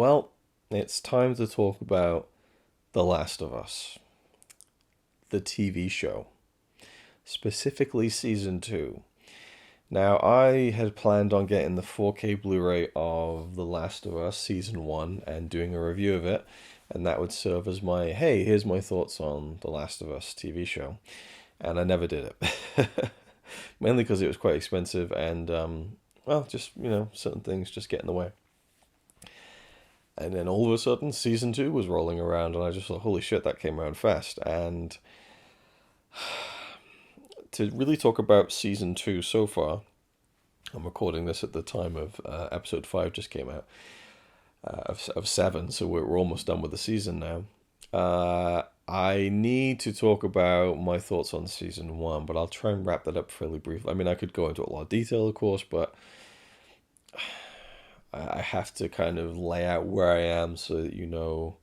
Well, it's time to talk about The Last of Us, the TV show, specifically season 2. Now, I had planned on getting the 4K Blu-ray of The Last of Us season 1 and doing a review of it, and that would serve as my, hey, here's my thoughts on The Last of Us TV show. And I never did it. Mainly because it was quite expensive and, well, just, certain things just get in the way. And then all of a sudden, season 2 was rolling around, and I just thought, holy shit, that came around fast. And to really talk about season 2 so far, I'm recording this at the time of episode 5 just came out, of 7, so we're almost done with the season now. I need to talk about my thoughts on season 1, but I'll try and wrap that up fairly briefly. I mean, I could go into a lot of detail, of course, but I have to kind of lay out where I am so that you know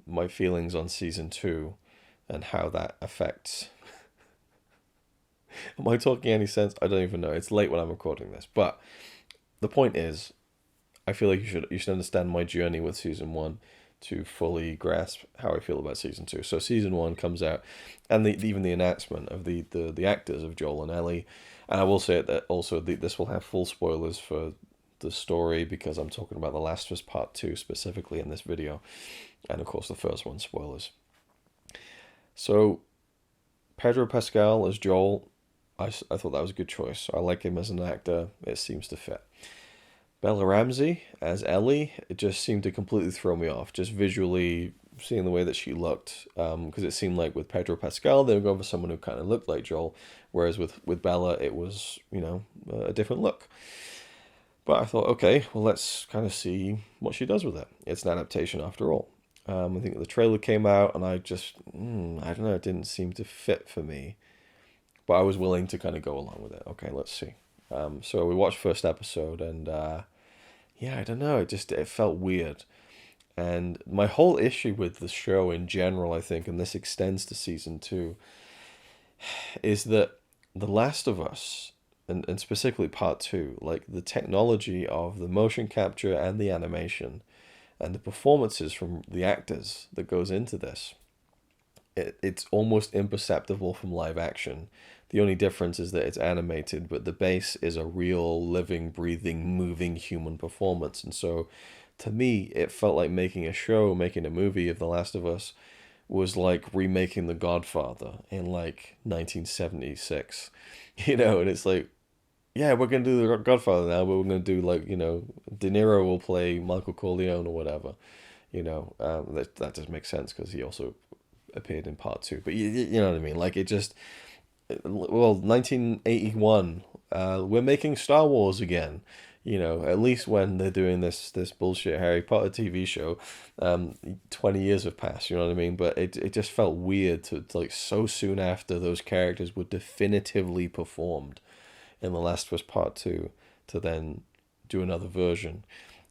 my feelings on season 2 and how that affects. Am I talking any sense? I don't even know. It's late when I'm recording this, but the point is, I feel like you should understand my journey with season 1 to fully grasp how I feel about season 2. So season 1 comes out, and even the announcement of the actors of Joel and Ellie, and I will say that also this will have full spoilers for the story because I'm talking about The Last of Us Part 2 specifically in this video, and of course the first one, spoilers. So Pedro Pascal as Joel, I thought that was a good choice. I like him as an actor. It seems to fit. Bella Ramsey as Ellie, it just seemed to completely throw me off, just visually seeing the way that she looked, because it seemed like with Pedro Pascal, they were going for someone who kind of looked like Joel, whereas with Bella, it was, a different look. But I thought, okay, well, let's kind of see what she does with it. It's an adaptation after all. I think the trailer came out, and I just, I don't know, it didn't seem to fit for me. But I was willing to kind of go along with it. Okay, let's see. So we watched first episode, and yeah, I don't know, it felt weird. And my whole issue with the show in general, I think, and this extends to season 2, is that The Last of Us, and specifically part 2, like the technology of the motion capture and the animation and the performances from the actors that goes into this, it's almost imperceptible from live action. The only difference is that it's animated, but the base is a real living, breathing, moving human performance. And so to me, it felt like making a movie of The Last of Us was like remaking The Godfather in like 1976, and it's like, yeah, we're going to do The Godfather now, but we're going to do like, De Niro will play Michael Corleone or whatever, that does make sense because he also appeared in part 2, but you know what I mean? Like it just, well, 1981, we're making Star Wars again. At least when they're doing this bullshit Harry Potter TV show, 20 years have passed, you know what I mean? But it just felt weird to like so soon after those characters were definitively performed in The Last of Us Part 2 to then do another version.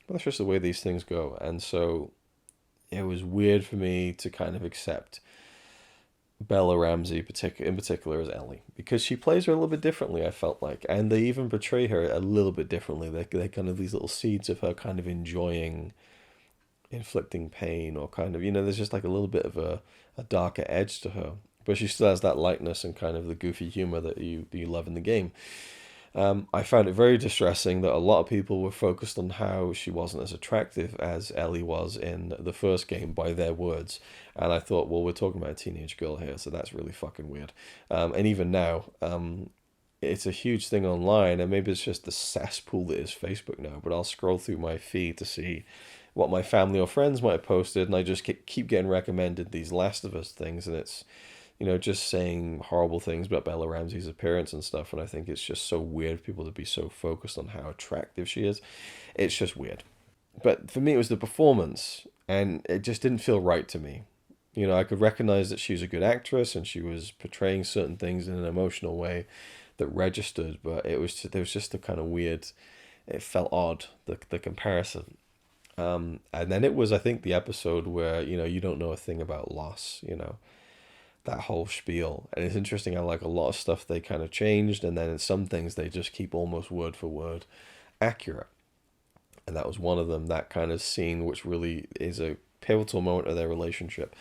But that's just the way these things go. And so it was weird for me to kind of accept Bella Ramsey in particular as Ellie, because she plays her a little bit differently, I felt like, and they even portray her a little bit differently. They're kind of these little seeds of her kind of enjoying inflicting pain, or kind of, there's just like a little bit of a darker edge to her, but she still has that lightness and kind of the goofy humor that you love in the game. I found it very distressing that a lot of people were focused on how she wasn't as attractive as Ellie was in the first game, by their words. And I thought, well, we're talking about a teenage girl here, so that's really fucking weird. And even now, it's a huge thing online, and maybe it's just the cesspool that is Facebook now, but I'll scroll through my feed to see what my family or friends might have posted, and I just keep getting recommended these Last of Us things, and it's, just saying horrible things about Bella Ramsey's appearance and stuff. And I think it's just so weird for people to be so focused on how attractive she is. It's just weird. But for me, it was the performance, and it just didn't feel right to me. I could recognize that she was a good actress and she was portraying certain things in an emotional way that registered, but there was just a kind of weird, it felt odd, the comparison. And then it was, I think, the episode where, you don't know a thing about loss, that whole spiel. And it's interesting, I like a lot of stuff they kind of changed, and then in some things they just keep almost word for word accurate. and that was one of them. That kind of scene, which really is a pivotal moment of their relationship.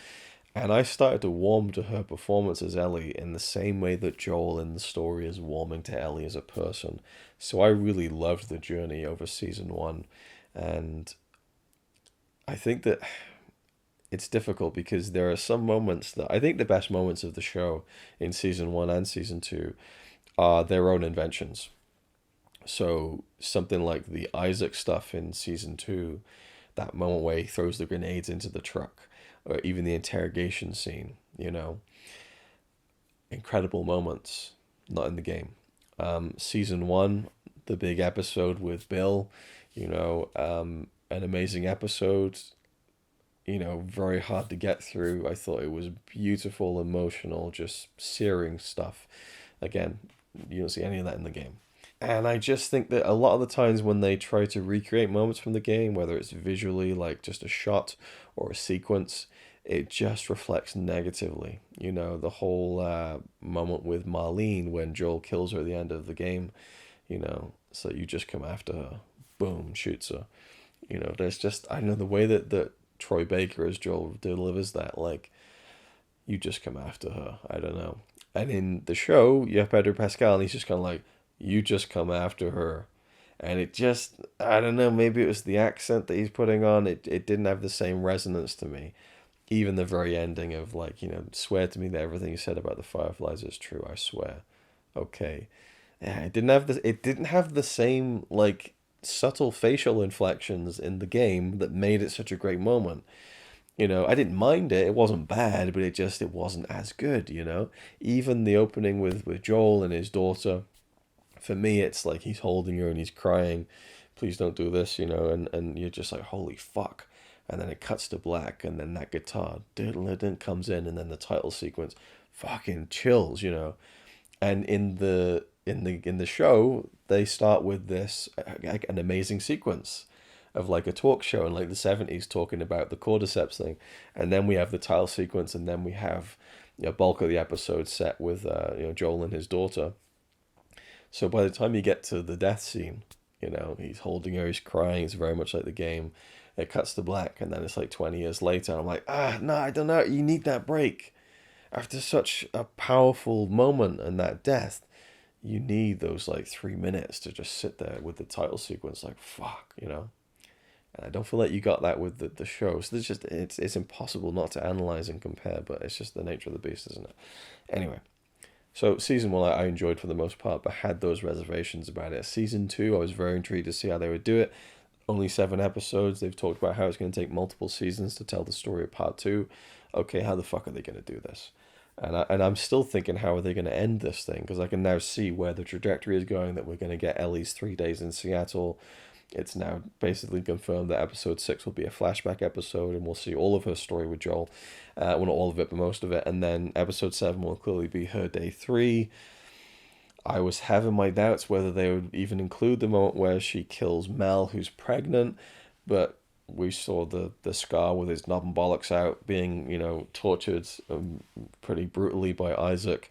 And I started to warm to her performance as Ellie in the same way that Joel in the story is warming to Ellie as a person. So I really loved the journey over season one. And I think that it's difficult because there are some moments that I think the best moments of the show in season one and season two are their own inventions. So something like the Isaac stuff in season two, that moment where he throws the grenades into the truck, or even the interrogation scene, incredible moments, not in the game. Season one, the big episode with Bill, an amazing episode, very hard to get through. I thought it was beautiful, emotional, just searing stuff. Again, you don't see any of that in the game. And I just think that a lot of the times when they try to recreate moments from the game, whether it's visually, like just a shot or a sequence, it just reflects negatively. The whole moment with Marlene when Joel kills her at the end of the game, so you just come after her, boom, shoots her. There's just, I don't know, the way that Troy Baker as Joel delivers that, like, you just come after her. I don't know. And in the show, you have Pedro Pascal, and he's just kind of like, you just come after her. And it just, I don't know, maybe it was the accent that he's putting on. It didn't have the same resonance to me. Even the very ending of, like, swear to me that everything you said about the Fireflies is true, I swear. Okay. Yeah, it didn't have the same, like, subtle facial inflections in the game that made it such a great moment. I didn't mind it. It wasn't bad, but it wasn't as good, Even the opening with Joel and his daughter, for me, it's like he's holding her and he's crying, please don't do this, and you're just like, holy fuck. And then it cuts to black, and then that guitar comes in, and then the title sequence, fucking chills, And in the show, they start with this like an amazing sequence of like a talk show in like the 70s talking about the cordyceps thing, and then we have the title sequence, and then we have bulk of the episode set with Joel and his daughter. So by the time you get to the death scene, he's holding her, he's crying, it's very much like the game. It cuts to black, and then it's like 20 years later. I'm like, no, I don't know. You need that break. After such a powerful moment and that death, you need those like 3 minutes to just sit there with the title sequence, like, fuck, And I don't feel like you got that with the show. So it's impossible not to analyze and compare, but it's just the nature of the beast, isn't it? Anyway, so season one I enjoyed for the most part, but had those reservations about it. Season two, I was very intrigued to see how they would do it. Only 7 episodes. They've talked about how it's going to take multiple seasons to tell the story of part two. Okay, how the fuck are they going to do this? And I'm still thinking, how are they going to end this thing? Because I can now see where the trajectory is going, that we're going to get Ellie's 3 days in Seattle. It's now basically confirmed that episode 6 will be a flashback episode, and we'll see all of her story with Joel. Well, not all of it, but most of it. And then episode 7 will clearly be her day 3. I was having my doubts whether they would even include the moment where she kills Mel, who's pregnant, but we saw the scar with his knob and bollocks out being, tortured pretty brutally by Isaac.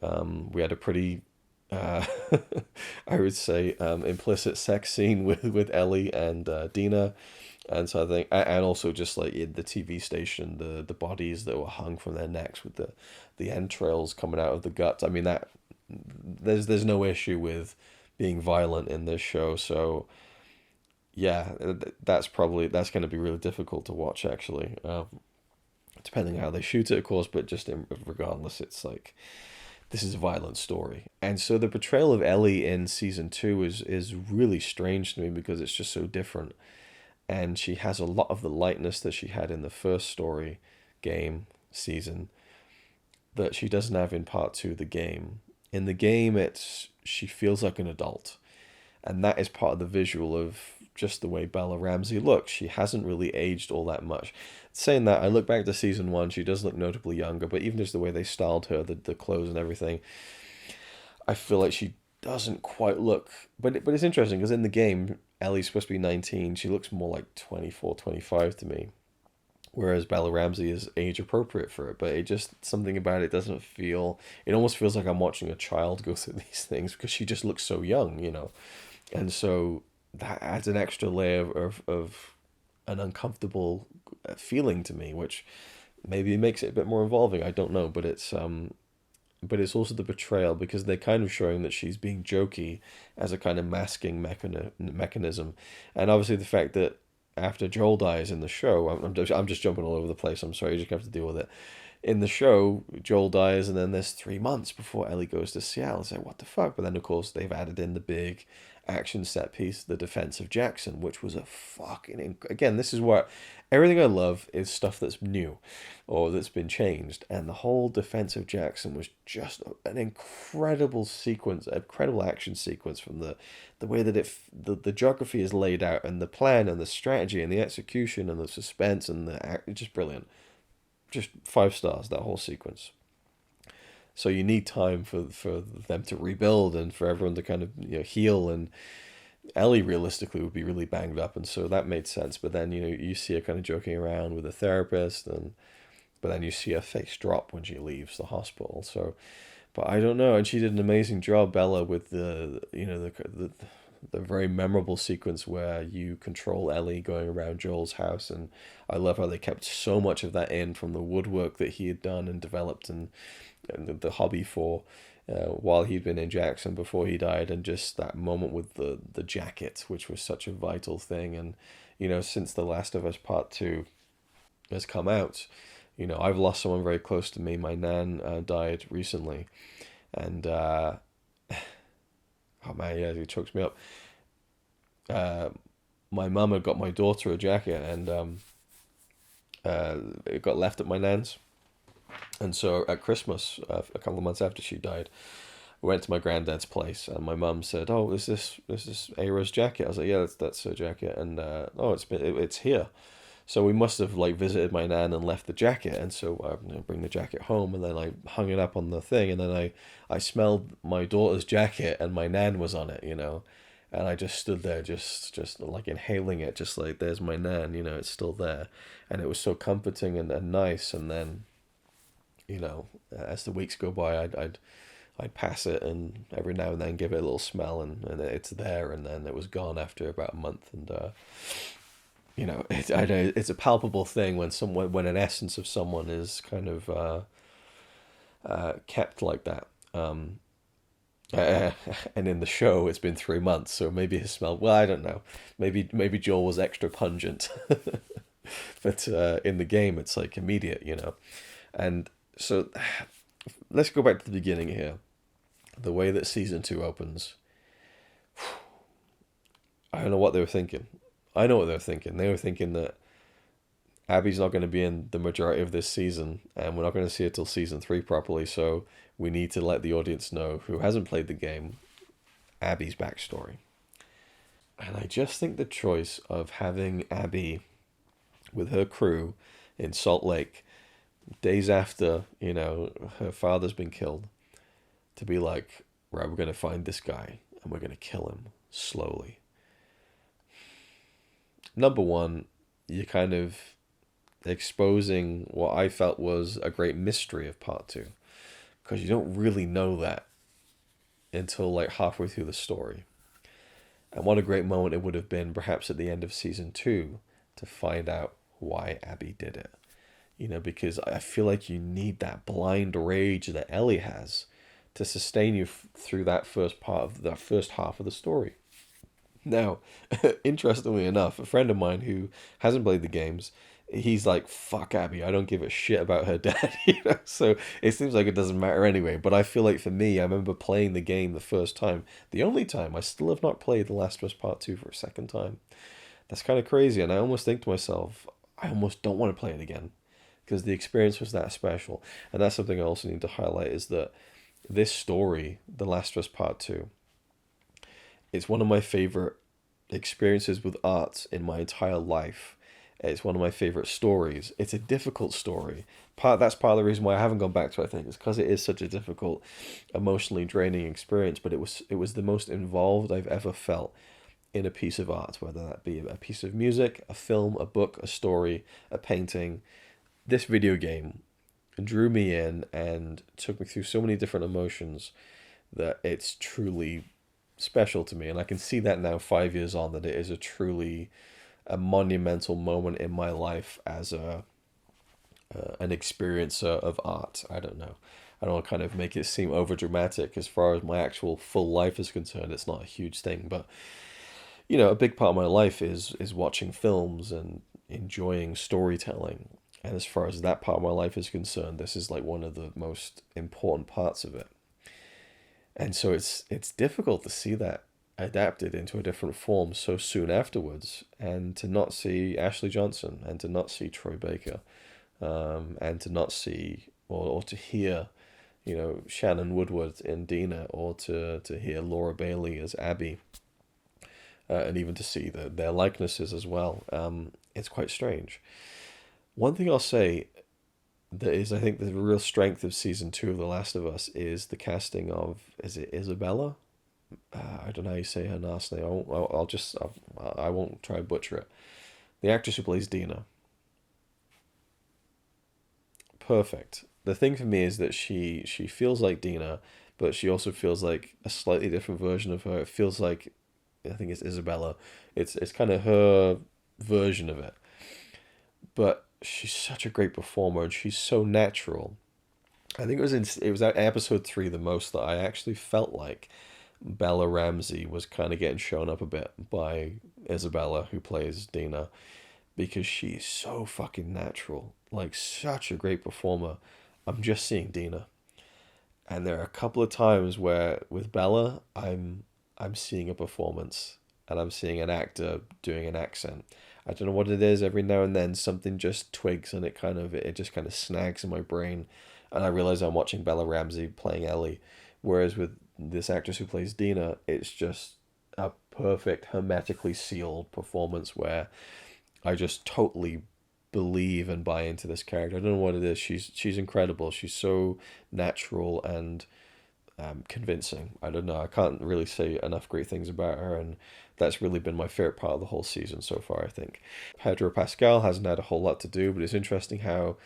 We had a pretty, I would say, implicit sex scene with Ellie and Dina. And so I think, and also just like in the TV station, the bodies that were hung from their necks with the entrails coming out of the guts. I mean, that there's no issue with being violent in this show, so yeah, that's going to be really difficult to watch, actually, depending how they shoot it, of course, but regardless, it's like, this is a violent story. And so the portrayal of Ellie in season 2 is really strange to me, because it's just so different, and she has a lot of the lightness that she had in the first story game season that she doesn't have in part 2 of the game. In the game, she feels like an adult, and that is part of the visual of just the way Bella Ramsey looks. She hasn't really aged all that much. Saying that, I look back to season 1, she does look notably younger, but even just the way they styled her, the clothes and everything, I feel like she doesn't quite look... But it's interesting, because in the game, Ellie's supposed to be 19, she looks more like 24, 25 to me. Whereas Bella Ramsey is age appropriate for it, but it just, something about it doesn't feel, it almost feels like I'm watching a child go through these things, because she just looks so young, And so that adds an extra layer of an uncomfortable feeling to me, which maybe makes it a bit more involving. I don't know, but it's also the betrayal because they're kind of showing that she's being jokey as a kind of masking mechanism, and obviously the fact that after Joel dies in the show, I'm just jumping all over the place. I'm sorry, you just have to deal with it. In the show, Joel dies, and then there's 3 months before Ellie goes to Seattle. It's like, what the fuck? But then, of course, they've added in the big action set piece, the defense of Jackson, which was a fucking. Again, this is what everything I love is stuff that's new or that's been changed. And the whole defense of Jackson was just an incredible sequence, incredible action sequence from the way that the geography is laid out and the plan and the strategy and the execution and the suspense and the act. It's just brilliant. Just 5 stars, that whole sequence. So you need time for them to rebuild and for everyone to kind of heal, and Ellie realistically would be really banged up, and so that made sense. But then you see her kind of joking around with the therapist, and but then you see her face drop when she leaves the hospital. So, but I don't know, and she did an amazing job, Bella, with the very memorable sequence where you control Ellie going around Joel's house, and I love how they kept so much of that in from the woodwork that he had done and developed and the hobby for while he'd been in Jackson before he died, and just that moment with the jacket, which was such a vital thing. And since The Last of Us Part 2 has come out, I've lost someone very close to me. My nan died recently, and oh man, yeah, it chokes me up. My mum had got my daughter a jacket, and it got left at my nan's. And so at Christmas, a couple of months after she died, we went to my granddad's place, and my mum said, "Oh, is this Aira's jacket?" I was like, "Yeah, that's her jacket." And oh, it's here. So we must have like visited my nan and left the jacket, and so I bring the jacket home, and then I hung it up on the thing, and then I smelled my daughter's jacket, and my nan was on it, and I just stood there, just like inhaling it, just like there's my nan, it's still there, and it was so comforting and nice. And then, as the weeks go by, I'd pass it and every now and then give it a little smell, and it's there, and then it was gone after about a month, and I know it's a palpable thing when an essence of someone is kind of kept like that. And in the show, it's been 3 months, so maybe his smell. Well, I don't know. Maybe Joel was extra pungent, but in the game, it's like immediate. And so, let's go back to the beginning here. The way that season 2 opens, I don't know what they were thinking. I know what they were thinking. They were thinking that Abby's not going to be in the majority of this season, and we're not going to see her till season 3 properly, so we need to let the audience know, who hasn't played the game, Abby's backstory. And I just think the choice of having Abby with her crew in Salt Lake days after, her father's been killed, to be like, right, we're going to find this guy and we're going to kill him slowly. Number one, you're kind of exposing what I felt was a great mystery of part 2, because you don't really know that until like halfway through the story. And what a great moment it would have been perhaps at the end of season 2 to find out why Abby did it. Because I feel like you need that blind rage that Ellie has to sustain you through that first half of the story. Now, interestingly enough, a friend of mine who hasn't played the games, he's like, fuck Abby, I don't give a shit about her dad, so it seems like it doesn't matter anyway. But I feel like for me, I remember playing the game the first time, the only time. I still have not played The Last of Us Part 2 for a second time. That's kind of crazy, and I almost think to myself, I almost don't want to play it again, because the experience was that special. And that's something I also need to highlight, is that this story, The Last of Us Part 2, it's one of my favorite experiences with art in my entire life. It's one of my favorite stories. It's a difficult story. That's part of the reason why I haven't gone back to it, I think, is because it is such a difficult, emotionally draining experience. But it was the most involved I've ever felt in a piece of art, whether that be a piece of music, a film, a book, a story, a painting. This video game drew me in and took me through so many different emotions that it's truly special to me, and I can see that now 5 years on, that it is a truly a monumental moment in my life as a an experiencer of art. I don't know. I don't want to kind of make it seem over dramatic. As far as my actual full life is concerned, it's not a huge thing, but a big part of my life is watching films and enjoying storytelling. And as far as that part of my life is concerned, this is like one of the most important parts of it. And so it's difficult to see that adapted into a different form so soon afterwards, and to not see Ashley Johnson, and to not see Troy Baker, and to not see or to hear, Shannon Woodward in Dina, or to hear Laura Bailey as Abby, and even to see their likenesses as well. It's quite strange. One thing I'll say that is, I think, the real strength of season two of The Last of Us is the casting of, is it Isabella? I don't know how you say her last name. I won't try to butcher it. The actress who plays Dina. Perfect. The thing for me is that she feels like Dina, but she also feels like a slightly different version of her. It feels like, I think it's Isabella. It's kind of her version of it. But she's such a great performer, and she's so natural. I think it was at episode 3 the most that I actually felt like Bella Ramsey was kind of getting shown up a bit by Isabella, who plays Dina, because she's so fucking natural, like such a great performer. I'm just seeing Dina, and there are a couple of times where with Bella, I'm seeing a performance, and I'm seeing an actor doing an accent. I don't know what it is. Every now and then something just twigs, and it just kind of snags in my brain, and I realize I'm watching Bella Ramsey playing Ellie. Whereas with this actress who plays Dina, it's just a perfect hermetically sealed performance where I just totally believe and buy into this character. I don't know what it is. She's incredible. She's so natural and convincing. I don't know. I can't really say enough great things about her, and that's really been my favorite part of the whole season so far, I think. Pedro Pascal hasn't had a whole lot to do, but it's interesting how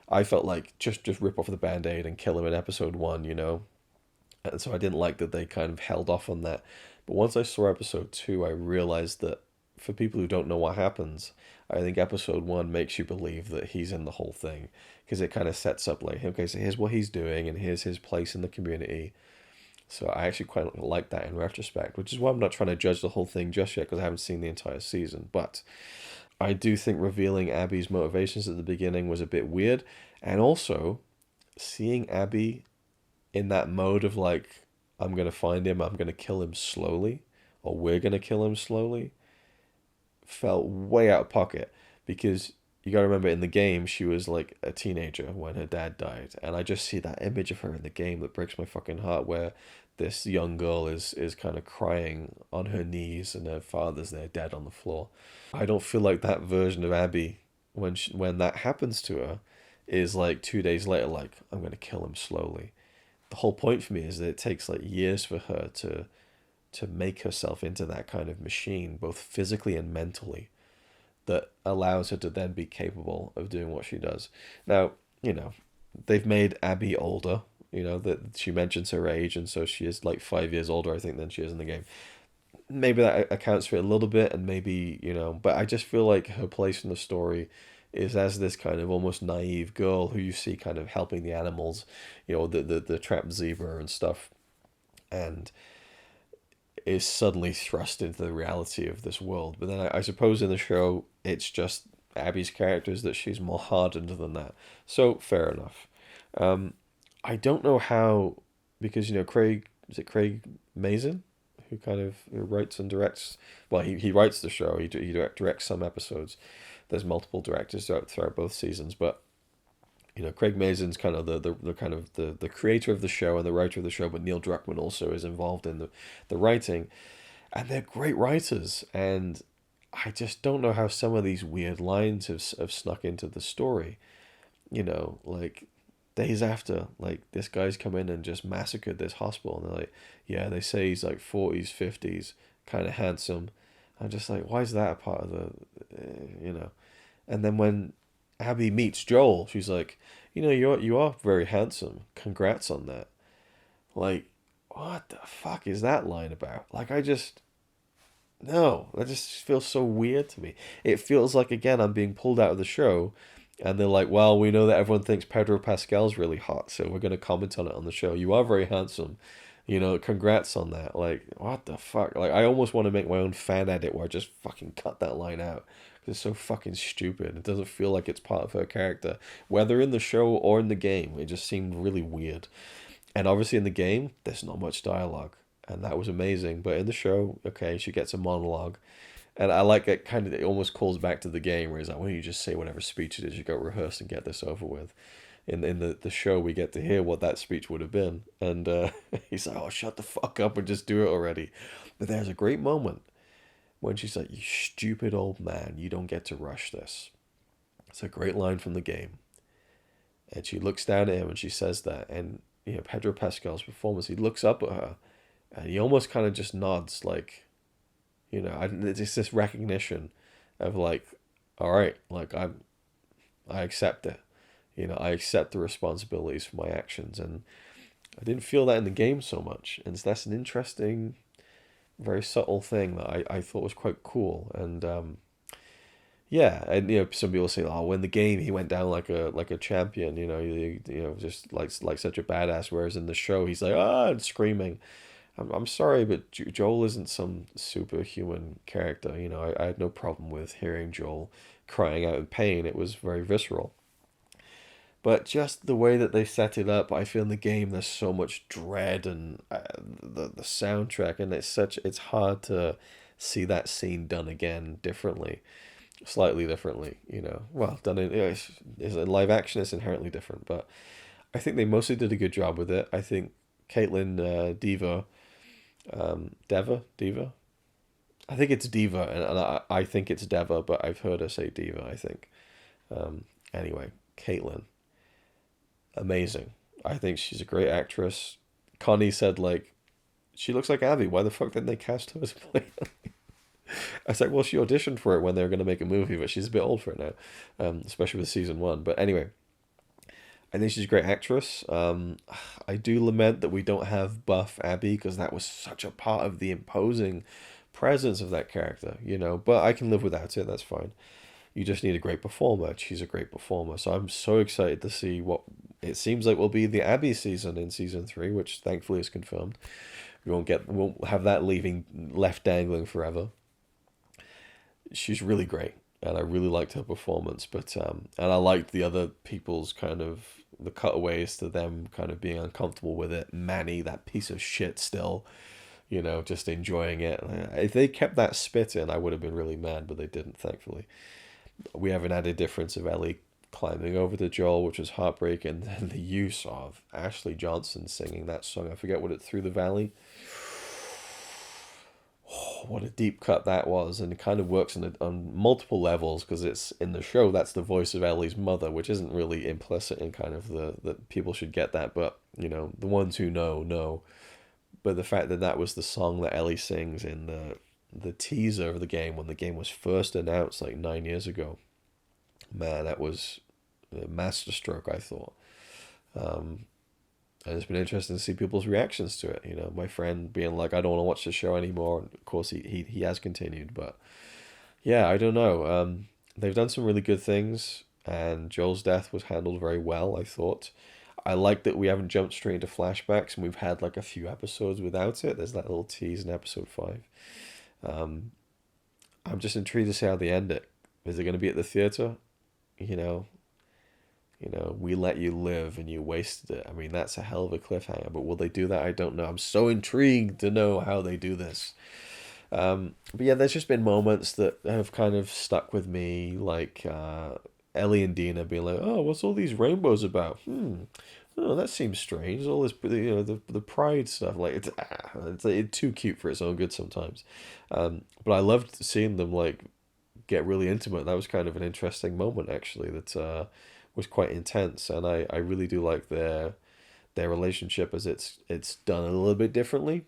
I felt like just rip off the band-aid and kill him in episode 1. And so I didn't like that they kind of held off on that. But once I saw episode 2, I realized that for people who don't know what happens, I think episode 1 makes you believe that he's in the whole thing, because it kind of sets up like, okay, so here's what he's doing, and here's his place in the community. So I actually quite like that in retrospect, which is why I'm not trying to judge the whole thing just yet, because I haven't seen the entire season. But I do think revealing Abby's motivations at the beginning was a bit weird, and also seeing Abby in that mode of like, I'm gonna find him, I'm gonna kill him slowly, or we're gonna kill him slowly, felt way out of pocket, because you gotta remember, in the game she was like a teenager when her dad died, and I just see that image of her in the game that breaks my fucking heart, where this young girl is kind of crying on her knees and her father's there dead on the floor. I don't feel like that version of Abby, when that happens to her, is like 2 days later like, I'm gonna kill him slowly. The whole point for me is that it takes like years for her to make herself into that kind of machine, both physically and mentally, that allows her to then be capable of doing what she does. Now, they've made Abby older, that she mentions her age, and so she is like 5 years older, I think, than she is in the game. Maybe that accounts for it a little bit, and maybe, but I just feel like her place in the story is as this kind of almost naive girl who you see kind of helping the animals, the trapped zebra and stuff, and is suddenly thrust into the reality of this world. But then I suppose in the show, it's just Abby's characters that she's more hardened than that. So fair enough. I don't know how, because Craig, is it Craig Mazin, who writes and directs? Well, he writes the show. He directs some episodes. There's multiple directors throughout both seasons, but Craig Mazin's kind of the kind of the creator of the show and the writer of the show, but Neil Druckmann also is involved in the writing, and they're great writers. And I just don't know how some of these weird lines have snuck into the story. Like days after, like, this guy's come in and just massacred this hospital, and they're like, yeah, they say he's like 40s, 50s, kind of handsome. I'm just like, why is that a part of the. And then when Abby meets Joel, she's like, you are very handsome. Congrats on that. Like, what the fuck is that line about? Like, I just, no, that just feels so weird to me. It feels like, again, I'm being pulled out of the show, and they're like, well, we know that everyone thinks Pedro Pascal's really hot, so we're going to comment on it on the show. You are very handsome. Congrats on that. Like, what the fuck? Like, I almost want to make my own fan edit where I just fucking cut that line out. It's so fucking stupid. It doesn't feel like it's part of her character. Whether in the show or in the game, it just seemed really weird. And obviously in the game, there's not much dialogue. And that was amazing. But in the show, okay, she gets a monologue. And I like it kind of, it almost calls back to the game where he's like, well, you just say whatever speech it is, you go rehearse and get this over with. In the show, we get to hear what that speech would have been. And he's like, oh, shut the fuck up and just do it already. But there's a great moment when she's like, you stupid old man, you don't get to rush this. It's a great line from the game. And she looks down at him and she says that. And, Pedro Pascal's performance, he looks up at her and he almost kind of just nods like, it's this recognition of like, all right, like I accept it. I accept the responsibilities for my actions. And I didn't feel that in the game so much. And so that's an interesting, very subtle thing that I thought was quite cool. And yeah, and some people say, oh, when the game he went down like a champion, just like such a badass. Whereas in the show he's like, and screaming. I'm sorry, but Joel isn't some superhuman character. I had no problem with hearing Joel crying out in pain. It was very visceral. But just the way that they set it up, I feel in the game there's so much dread and the soundtrack, and it's hard to see that scene done again differently, slightly differently. Well done in live action, it's inherently different, but I think they mostly did a good job with it. I think Caitlin Diva. I think it's Diva, and I think it's Deva, but I've heard her say Diva, I think. Anyway, Caitlin, amazing. I think she's a great actress. Connie said, like, she looks like Abby. Why the fuck didn't they cast her as play? I was like, well, she auditioned for it when they were going to make a movie, but she's a bit old for it now, especially with season one. But anyway, I think she's a great actress. I do lament that we don't have buff Abby because that was such a part of the imposing presence of that character, But I can live without it. That's fine. You just need a great performer. She's a great performer. So I'm so excited to see what it seems like will be the Abby season in season 3, which thankfully is confirmed. We won't have that left dangling forever. She's really great, and I really liked her performance. But and I liked the other people's kind of the cutaways to them kind of being uncomfortable with it. Manny, that piece of shit, still, just enjoying it. If they kept that spit in, I would have been really mad, but they didn't, thankfully. We have an added difference of Ellie climbing over to Joel, which was heartbreaking, and then the use of Ashley Johnson singing that song. I forget what it Through the Valley. Oh, what a deep cut that was, and it kind of works on multiple levels because it's in the show. That's the voice of Ellie's mother, which isn't really implicit in kind of that people should get that, but the ones who know. But the fact that that was the song that Ellie sings in the teaser of the game when the game was first announced like 9 years ago, man, that was a masterstroke, I thought. And it's been interesting to see people's reactions to it. My friend being like, I don't want to watch the show anymore. And of course, he has continued. But yeah, I don't know. They've done some really good things. And Joel's death was handled very well, I thought. I like that we haven't jumped straight into flashbacks and we've had like a few episodes without it. There's that little tease in episode 5. I'm just intrigued to see how they end it. Is it going to be at the theater? We let you live and you wasted it. I mean, that's a hell of a cliffhanger, but will they do that? I don't know. I'm so intrigued to know how they do this. But yeah, there's just been moments that have kind of stuck with me, like Ellie and Dina being like, oh, what's all these rainbows about? Oh, that seems strange. All this, the pride stuff, like it's too cute for its own good sometimes. But I loved seeing them like get really intimate. That was kind of an interesting moment actually. That was quite intense, and I really do like their relationship as it's done a little bit differently.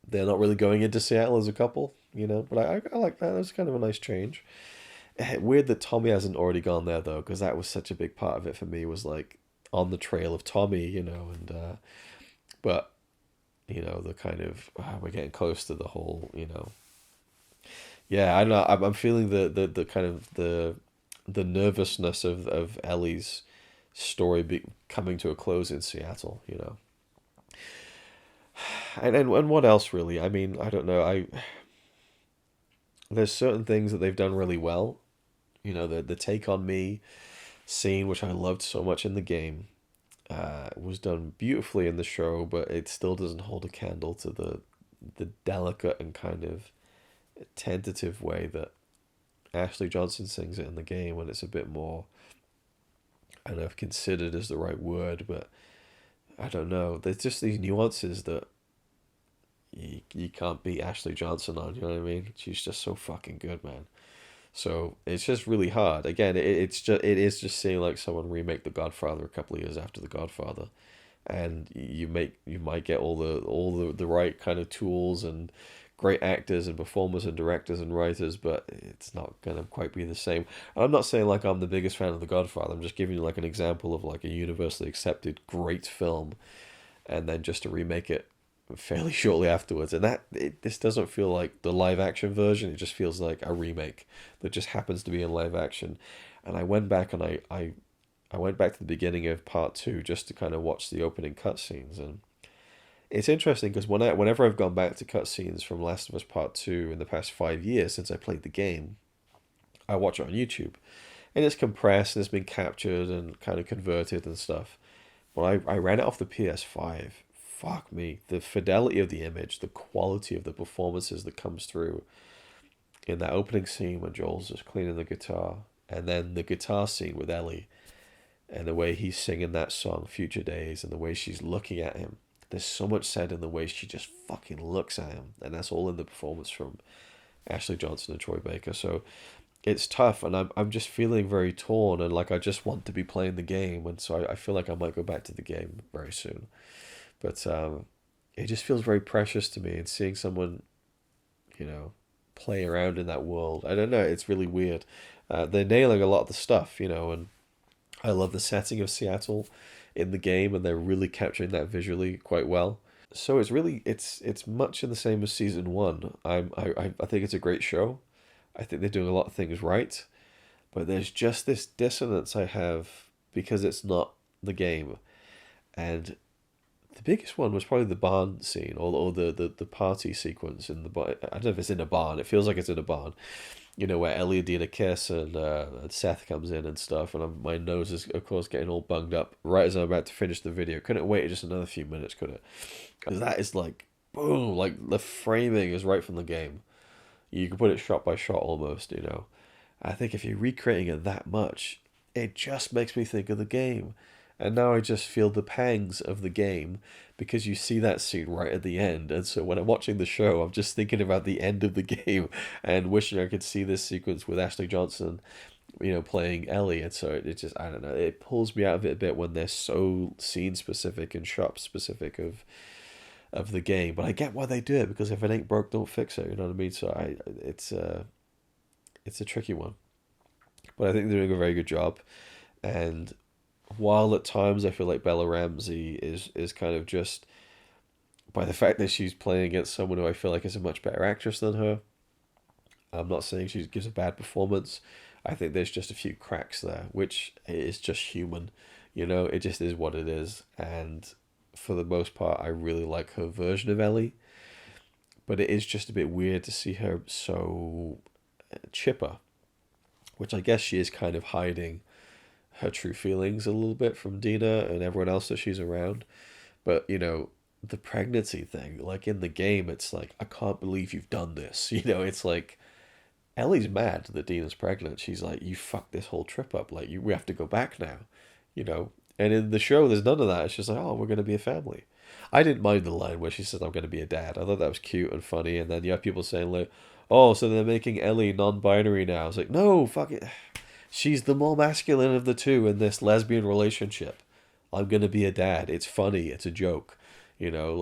They're not really going into Seattle as a couple, but I like that. That was kind of a nice change. Weird that Tommy hasn't already gone there though, because that was such a big part of it for me. Was like on the trail of Tommy, and but the kind of we're getting close to the whole, yeah, I don't know. I'm feeling the kind of the nervousness of Ellie's story coming to a close in Seattle, and what else really? I mean, I don't know. There's certain things that they've done really well. The take on me scene, which I loved so much in the game, was done beautifully in the show, but it still doesn't hold a candle to the delicate and kind of tentative way that Ashley Johnson sings it in the game, when it's a bit more, I don't know if considered is the right word, but I don't know. There's just these nuances that you can't beat Ashley Johnson on, you know what I mean? She's just so fucking good, man. So it's just really hard. Again, it is just seeing like someone remake The Godfather a couple of years after The Godfather, and you might get all the right kind of tools and great actors and performers and directors and writers, but it's not gonna quite be the same. I'm not saying like I'm the biggest fan of The Godfather. I'm just giving you like an example of like a universally accepted great film, and then just to remake it fairly shortly afterwards. And this doesn't feel like the live action version. It just feels like a remake that just happens to be in live action. And I went back and I went back to the beginning of part two just to kind of watch the opening cutscenes. And it's interesting because whenever I've gone back to cutscenes from Last of Us Part 2 in the past 5 years since I played the game, I watch it on YouTube. And it's compressed and it's been captured and kind of converted and stuff. But I ran it off the PS5. Fuck me. The fidelity of the image, the quality of the performances that comes through in that opening scene when Joel's just cleaning the guitar, and then the guitar scene with Ellie, and the way he's singing that song, Future Days, and the way she's looking at him. There's so much said in the way she just fucking looks at him, and that's all in the performance from Ashley Johnson and Troy Baker. So it's tough, and I'm just feeling very torn, and like I just want to be playing the game, and so I feel like I might go back to the game very soon. But it just feels very precious to me, and seeing someone, you know, play around in that world. I don't know, it's really weird. They're nailing a lot of the stuff, and I love the setting of Seattle in the game, and they're really capturing that visually quite well. So it's much in the same as season one. I think it's a great show. I think they're doing a lot of things right, but there's just this dissonance I have because it's not the game. And the biggest one was probably the barn scene, or the party sequence in the barn. I don't know if it's in a barn. It feels like it's in a barn. Where Ellie and Dina kiss, and Seth comes in and stuff, and my nose is, of course, getting all bunged up right as I'm about to finish the video. Couldn't wait just another few minutes, could it? Because that is like, boom, like the framing is right from the game. You can put it shot by shot almost. I think if you're recreating it that much, it just makes me think of the game. And now I just feel the pangs of the game because you see that scene right at the end. And so when I'm watching the show, I'm just thinking about the end of the game and wishing I could see this sequence with Ashley Johnson, playing Ellie. And so it just, I don't know, it pulls me out of it a bit when they're so scene specific and shot specific of the game. But I get why they do it, because if it ain't broke, don't fix it. You know what I mean? So it's a tricky one. But I think they're doing a very good job. And while at times I feel like Bella Ramsey is kind of just, by the fact that she's playing against someone who I feel like is a much better actress than her, I'm not saying she gives a bad performance. I think there's just a few cracks there, which is just human. It just is what it is. And for the most part, I really like her version of Ellie. But it is just a bit weird to see her so chipper, which I guess she is kind of hiding her true feelings a little bit from Dina and everyone else that she's around. But, the pregnancy thing, like in the game, it's like, I can't believe you've done this. It's like, Ellie's mad that Dina's pregnant. She's like, you fucked this whole trip up. Like, we have to go back now, you know? And in the show, there's none of that. It's just like, oh, we're going to be a family. I didn't mind the line where she says, I'm going to be a dad. I thought that was cute and funny. And then you have people saying, like, oh, so they're making Ellie non-binary now. It's like, no, fuck it. She's the more masculine of the two in this lesbian relationship. I'm going to be a dad. It's funny. It's a joke. I don't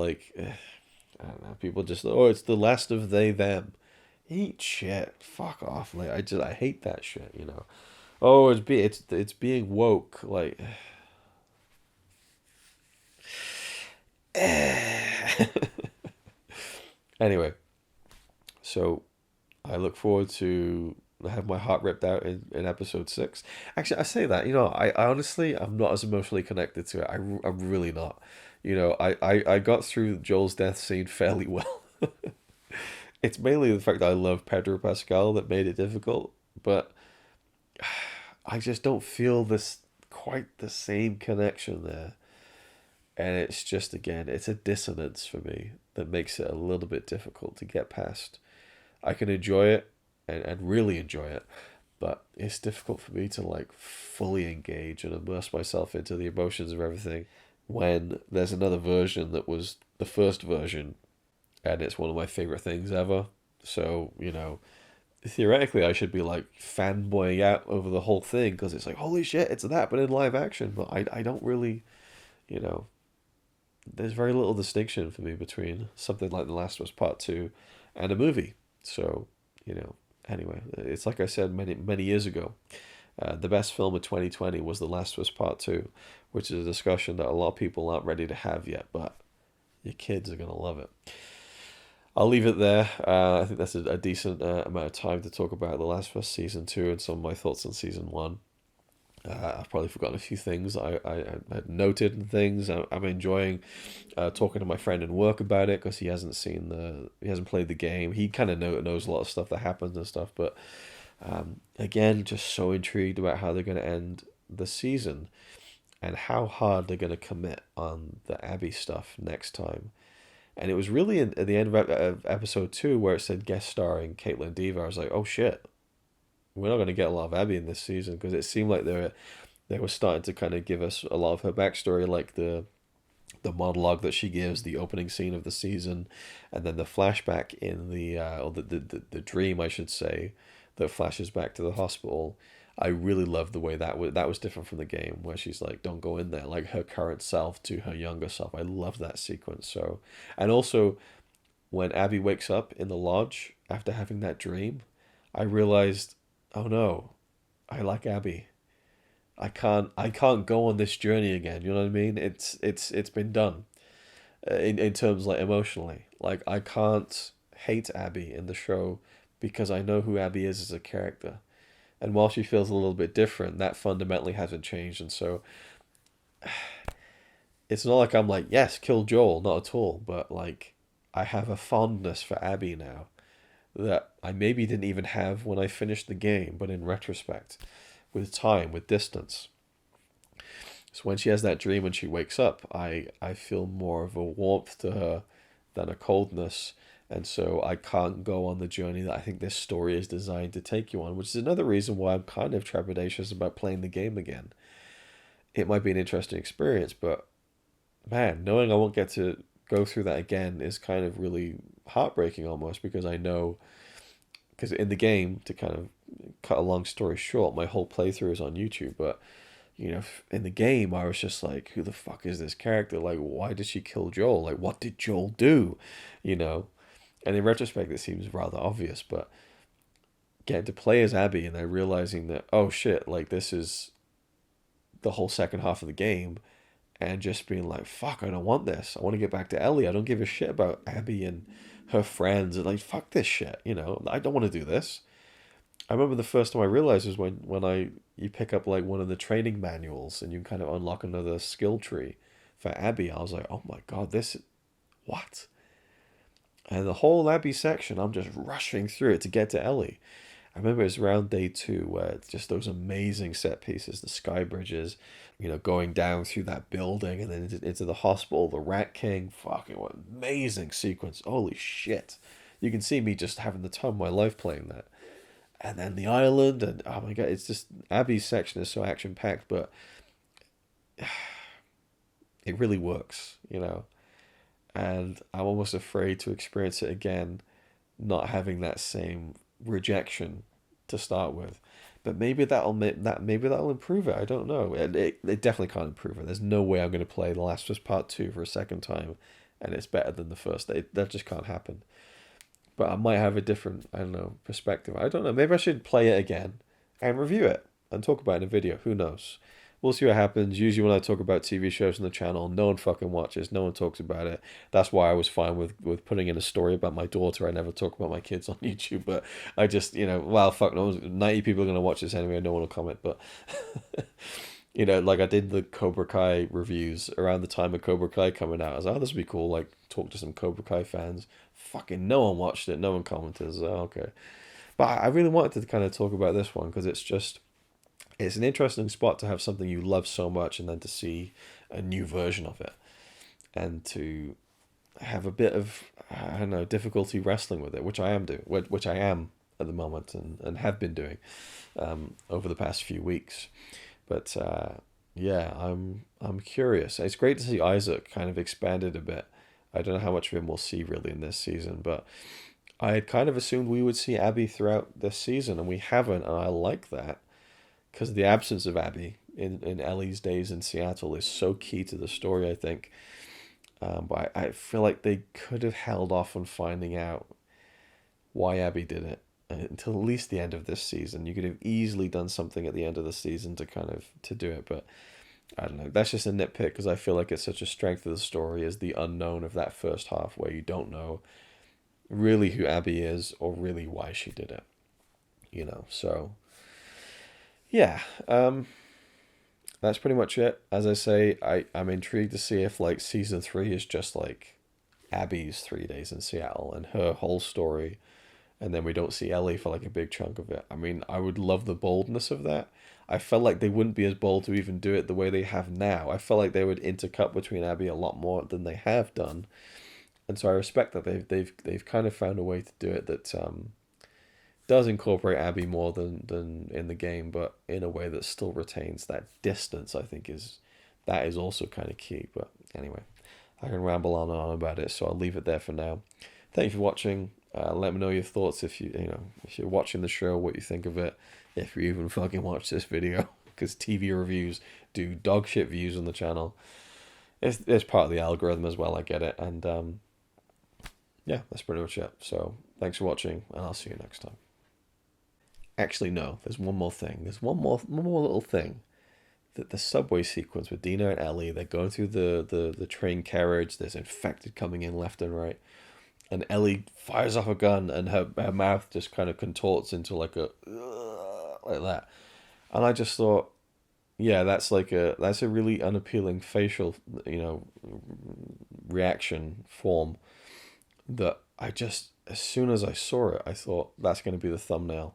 know. People just, oh, it's the last of they, them. Eat shit. Fuck off. Like, I hate that shit. Oh, it's being woke. Like, Anyway, so I look forward to have my heart ripped out in episode 6. Actually, I say that, I honestly, I'm not as emotionally connected to it. I'm really not. I got through Joel's death scene fairly well. It's mainly the fact that I love Pedro Pascal that made it difficult, but I just don't feel this quite the same connection there. And it's just, again, it's a dissonance for me that makes it a little bit difficult to get past. I can enjoy it and really enjoy it, but it's difficult for me to like fully engage and immerse myself into the emotions of everything when there's another version that was the first version and it's one of my favorite things ever. So, theoretically I should be like fanboying out over the whole thing because it's like, holy shit, it's that, but in live action. But I don't really, you know, there's very little distinction for me between something like The Last of Us Part 2 and a movie. So, anyway, it's like I said many, many years ago. The best film of 2020 was The Last of Us Part 2, which is a discussion that a lot of people aren't ready to have yet, but your kids are going to love it. I'll leave it there. I think that's a decent amount of time to talk about The Last of Us Season 2 and some of my thoughts on Season 1. I've probably forgotten a few things I had noted and things. I'm enjoying talking to my friend in work about it because he hasn't played the game. He kind of knows a lot of stuff that happens and stuff, but again, just so intrigued about how they're going to end the season and how hard they're going to commit on the Abby stuff next time. And it was really at the end of episode 2 where it said guest starring Caitlin Dever. I was like, oh shit, we're not going to get a lot of Abby in this season because it seemed like they were starting to kind of give us a lot of her backstory, like the monologue that she gives, the opening scene of the season, and then the flashback in the dream, I should say, that flashes back to the hospital. I really loved the way that was different from the game, where she's like, "Don't go in there," like her current self to her younger self. I love that sequence. So, and also when Abby wakes up in the lodge after having that dream, I realized, oh no, I like Abby. I can't go on this journey again. You know what I mean? It's been done in terms like emotionally. Like I can't hate Abby in the show because I know who Abby is as a character. And while she feels a little bit different, that fundamentally hasn't changed. And so it's not like I'm like, yes, kill Joel, not at all. But like I have a fondness for Abby now that I maybe didn't even have when I finished the game, but in retrospect, with time, with distance. So when she has that dream and she wakes up, I feel more of a warmth to her than a coldness. And so I can't go on the journey that I think this story is designed to take you on, which is another reason why I'm kind of trepidatious about playing the game again. It might be an interesting experience, but man, knowing I won't get to go through that again is kind of really heartbreaking almost because I know, because in the game, to kind of cut a long story short, my whole playthrough is on YouTube, but in the game, I was just like, who the fuck is this character? Like, why did she kill Joel? Like, what did Joel do? You know? And in retrospect, it seems rather obvious, but getting to play as Abby and then realizing that, oh shit, like, this is the whole second half of the game, and just being like, fuck, I don't want this. I want to get back to Ellie. I don't give a shit about Abby and her friends. And like, fuck this shit, I don't want to do this. I remember the first time I realized was when you pick up like one of the training manuals and you kind of unlock another skill tree for Abby. I was like, oh my god, what? And the whole Abby section, I'm just rushing through it to get to Ellie. I remember it was around day 2 where it's just those amazing set pieces, the sky bridges, going down through that building and then into the hospital, the Rat King. Fucking what amazing sequence. Holy shit. You can see me just having the time of my life playing that. And then the island, and oh my god, it's just Abby's section is so action packed, but it really works, And I'm almost afraid to experience it again, not having that same rejection to start with. But maybe that'll improve it. I don't know. It definitely can't improve it. There's no way I'm going to play The Last of Us Part 2 for a second time, and it's better than the first. That just can't happen. But I might have a different, I don't know, perspective. I don't know. Maybe I should play it again and review it and talk about it in a video. Who knows? we'll see what happens. Usually when I talk about TV shows on the channel, no one fucking watches, no one talks about it. That's why I was fine with putting in a story about my daughter. I never talk about my kids on YouTube, but I just, well, fuck, no, 90 people are going to watch this anyway, no one will comment, but... like I did the Cobra Kai reviews around the time of Cobra Kai coming out. I was like, oh, this would be cool. Like, talk to some Cobra Kai fans. Fucking no one watched it. No one commented. I was like, okay. But I really wanted to kind of talk about this one because it's an interesting spot to have something you love so much and then to see a new version of it. And to have a bit of, I don't know, difficulty wrestling with it, which I am at the moment and have been doing over the past few weeks. But yeah, I'm curious. It's great to see Isaac kind of expanded a bit. I don't know how much of him we'll see really in this season, but I had kind of assumed we would see Abby throughout this season, and we haven't, and I like that because the absence of Abby in Ellie's days in Seattle is so key to the story, I think. But I feel like they could have held off on finding out why Abby did it until at least the end of this season. You could have easily done something at the end of the season to do it, but I don't know. That's just a nitpick because I feel like it's such a strength of the story is the unknown of that first half where you don't know really who Abby is or really why she did it. So yeah, that's pretty much it. As I say, I'm intrigued to see if like season 3 is just like Abby's 3 days in Seattle and her whole story, and then we don't see Ellie for like a big chunk of it. I mean, I would love the boldness of that. I felt like they wouldn't be as bold to even do it the way they have now. I felt like they would intercut between Abby a lot more than they have done, and so I respect that they've kind of found a way to do it that does incorporate Abby more than in the game, but in a way that still retains that distance. I think is also kind of key. But anyway, I can ramble on and on about it, so I'll leave it there for now. Thank you for watching. Let me know your thoughts if if you're watching the show, what you think of it, if you even fucking watch this video, because TV reviews do dog shit views on the channel. It's part of the algorithm as well. I get it, and yeah, that's pretty much it. So thanks for watching, and I'll see you next time. Actually, no, there's one more thing. There's one more little thing. The subway sequence with Dina and Ellie, they're going through the train carriage. There's infected coming in left and right. And Ellie fires off a gun, and her mouth just kind of contorts into like a like that. And I just thought, yeah, that's a really unappealing facial, reaction form. That as soon as I saw it, I thought that's going to be the thumbnail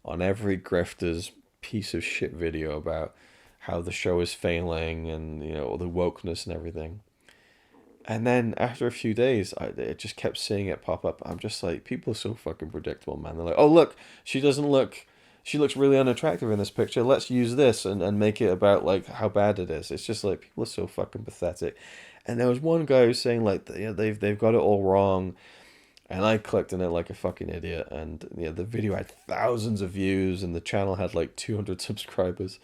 on every grifter's piece of shit video about how the show is failing and all the wokeness and everything. And then after a few days, I just kept seeing it pop up. I'm just like, people are so fucking predictable, man. They're like, oh, look, she looks really unattractive in this picture. Let's use this and make it about like how bad it is. It's just like, people are so fucking pathetic. And there was one guy who was saying like, they've got it all wrong. And I clicked on it like a fucking idiot. And the video had thousands of views and the channel had like 200 subscribers.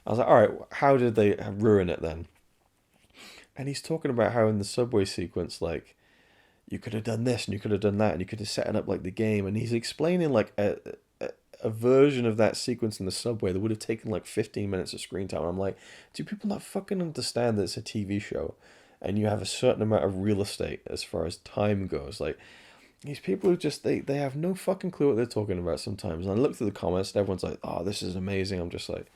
I was like, all right, how did they ruin it then? And he's talking about how in the subway sequence, like, you could have done this and you could have done that and you could have set it up like the game. And he's explaining like a version of that sequence in the subway that would have taken like 15 minutes of screen time. And I'm like, do people not fucking understand that it's a TV show and you have a certain amount of real estate as far as time goes? Like, these people who just, they have no fucking clue what they're talking about sometimes. And I look through the comments and everyone's like, oh, this is amazing. I'm just like,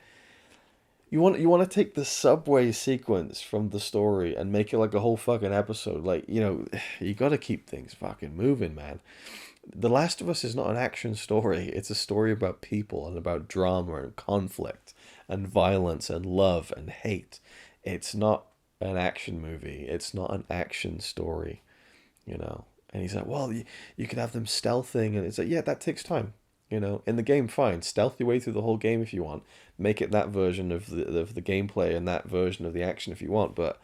you want to take the subway sequence from the story and make it like a whole fucking episode. Like, you got to keep things fucking moving, man. The Last of Us is not an action story. It's a story about people and about drama and conflict and violence and love and hate. It's not an action movie. It's not an action story, And he's like, well, you could have them stealthing. And it's like, yeah, that takes time. In the game, fine. Stealth your way through the whole game if you want. Make it that version of the gameplay and that version of the action if you want. But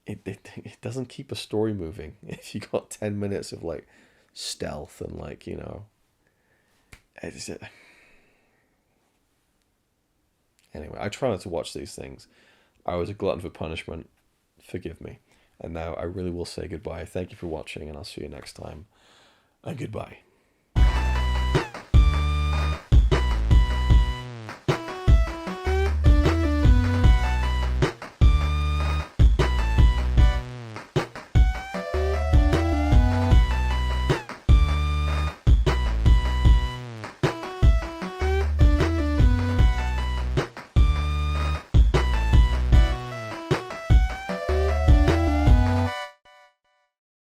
it doesn't keep a story moving if you got 10 minutes of like stealth and like Anyway, I try not to watch these things. I was a glutton for punishment. Forgive me. And now I really will say goodbye. Thank you for watching, and I'll see you next time. And goodbye.